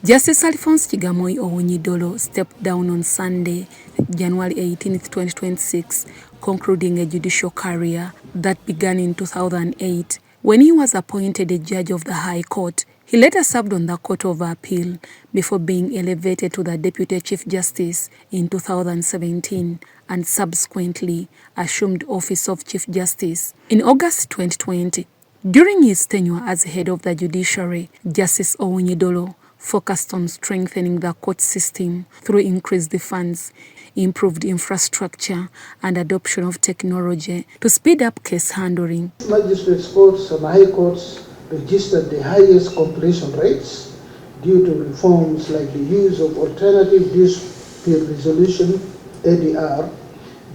Justice Alphonse Chigamoy Owunyidolo stepped down on Sunday, January 18, 2026, concluding a judicial career that began in 2008 when he was appointed a judge of the High Court. He later served on the Court of Appeal before being elevated to the Deputy Chief Justice in 2017 and subsequently assumed office of Chief Justice in August 2020. During his tenure as head of the judiciary, Justice Owunyidolo focused on strengthening the court system through increased funds, improved infrastructure, and adoption of technology to speed up case handling. Magistrates' courts and high courts registered the highest completion rates due to reforms like the use of alternative dispute resolution (ADR),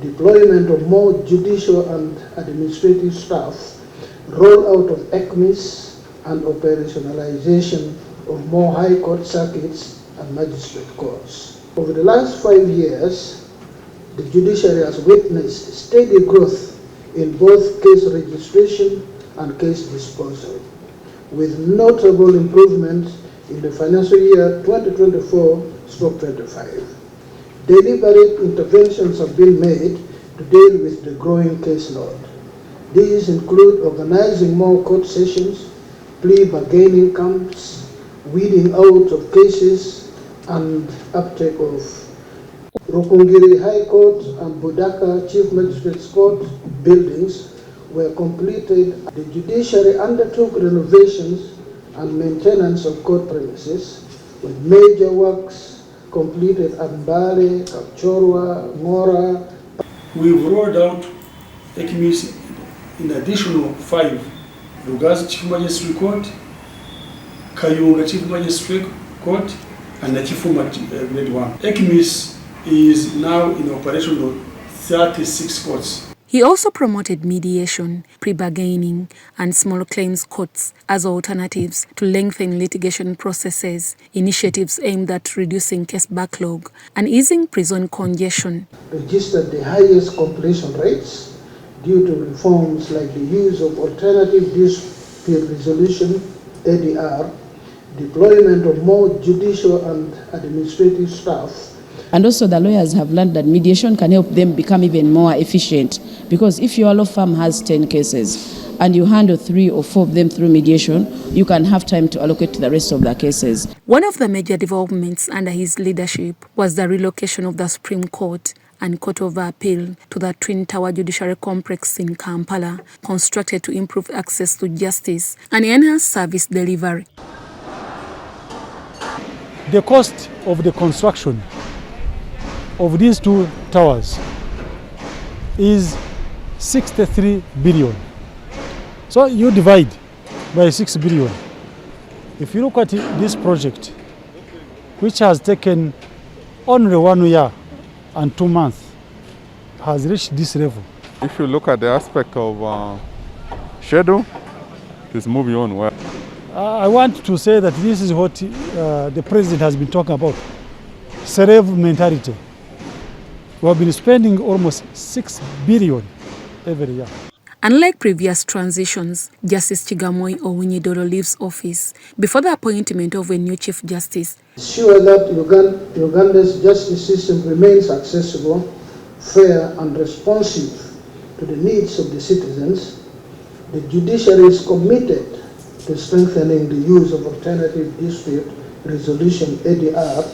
deployment of more judicial and administrative staff, rollout of ECMIS, and operationalization of more high court circuits and magistrate courts. Over the last 5 years, the judiciary has witnessed steady growth in both case registration and case disposal, with notable improvement in the financial year 2024-25. Deliberate interventions have been made to deal with the growing caseload. These include organizing more court sessions, plea bargaining camps, weeding out of cases, and uptake of Rukungiri High Court and Budaka Chief Magistrates Court buildings were completed. The judiciary undertook renovations and maintenance of court premises, with major works completed at Mbale, Kapchorwa, Ngora. We've rolled out ECMIS in additional 5: Rugazi Chief Magistrate Court, Kayunga Chief Magistrate Court, and the Chief Grade 1. ECMIS is now in operation on 36 courts. He also promoted mediation, pre-bargaining, and small claims courts as alternatives to lengthen litigation processes, initiatives aimed at reducing case backlog and easing prison congestion. Registered the highest completion rates due to reforms like the use of alternative dispute resolution (ADR), deployment of more judicial and administrative staff. And also the lawyers have learned that mediation can help them become even more efficient, because if your law firm has 10 cases and you handle 3 or 4 of them through mediation, you can have time to allocate to the rest of the cases. One of the major developments under his leadership was the relocation of the Supreme Court and Court of Appeal to the Twin Tower Judiciary Complex in Kampala, constructed to improve access to justice and enhance service delivery. The cost of the construction of these 2 towers is 63 billion. So you divide by 6 billion. If you look at this project, which has taken only 1 year and 2 months, has reached this level. If you look at the aspect of schedule, it's moving on well. I want to say that this is what the president has been talking about, serve mentality. We have been spending almost 6 billion every year. Unlike previous transitions, Justice Chigamoy Owunyidolo leaves office before the appointment of a new Chief Justice. Ensure that Uganda's justice system remains accessible, fair, and responsive to the needs of the citizens. The judiciary is committed to strengthening the use of alternative dispute resolution (ADR)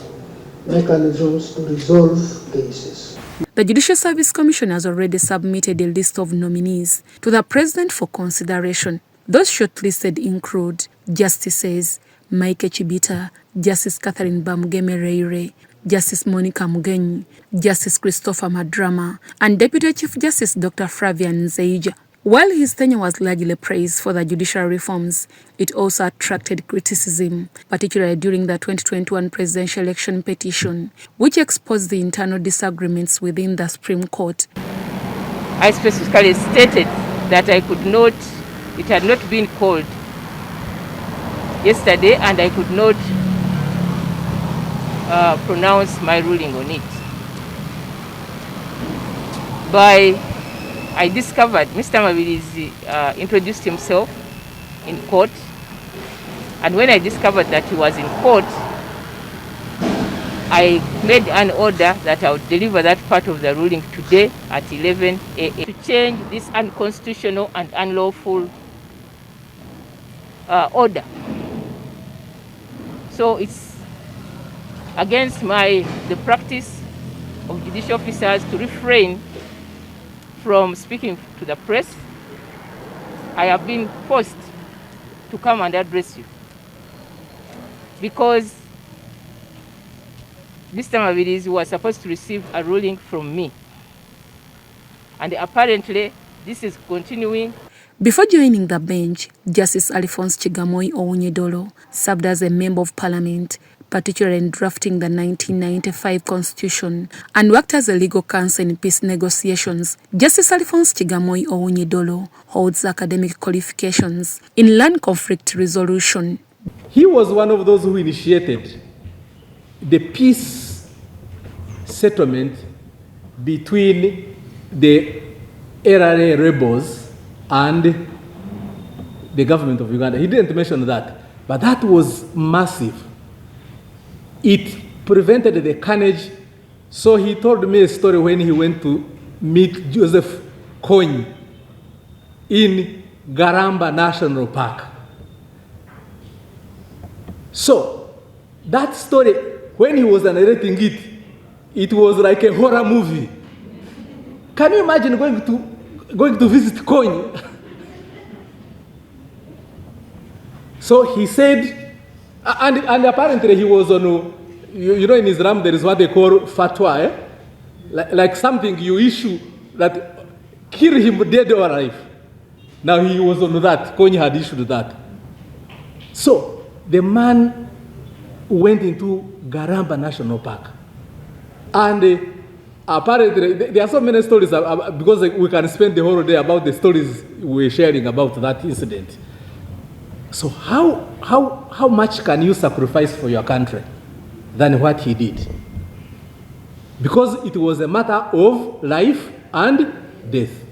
mechanisms to resolve cases. The Judicial Service Commission has already submitted a list of nominees to the President for consideration. Those shortlisted include Justices Mike Chibita, Justice Catherine Bamugeme-Reire, Justice Monica Mugenyi, Justice Christopher Madrama, and Deputy Chief Justice Dr. Flavian Nzeija. While his tenure was largely praised for the judicial reforms, it also attracted criticism, particularly during the 2021 presidential election petition, which exposed the internal disagreements within the Supreme Court. I specifically stated that it had not been called yesterday, and I could not pronounce my ruling on it. I discovered Mr. Mabilizi introduced himself in court, and when I discovered that he was in court, I made an order that I would deliver that part of the ruling today at 11 a.m. to change this unconstitutional and unlawful order. So it's against the practice of judicial officers to refrain from speaking to the press. I have been forced to come and address you because Mr. Mabilis was supposed to receive a ruling from me. And apparently, this is continuing. Before joining the bench, Justice Alphonse Chigamoi Owunyedolo served as a Member of Parliament, particularly in drafting the 1995 Constitution, and worked as a legal counsel in peace negotiations. Justice Alphonse Chigamoi Owunyedolo holds academic qualifications in land conflict resolution. He was one of those who initiated the peace settlement between the LRA rebels and the government of Uganda. He didn't mention that, but that was massive. It prevented the carnage. So he told me a story when he went to meet Joseph Kony in Garamba National Park. So that story, when he was narrating it, it was like a horror movie. Can you imagine going to visit Kony? So he said, and apparently he was on, you know, in Islam there is what they call fatwa, like something you issue that kill him dead or alive. Now he was on that. Kony had issued that. So the man went into Garamba National Park, and apparently there are so many stories because we can spend the whole day about the stories we're sharing about that incident. So how much can you sacrifice for your country than what he did? Because it was a matter of life and death.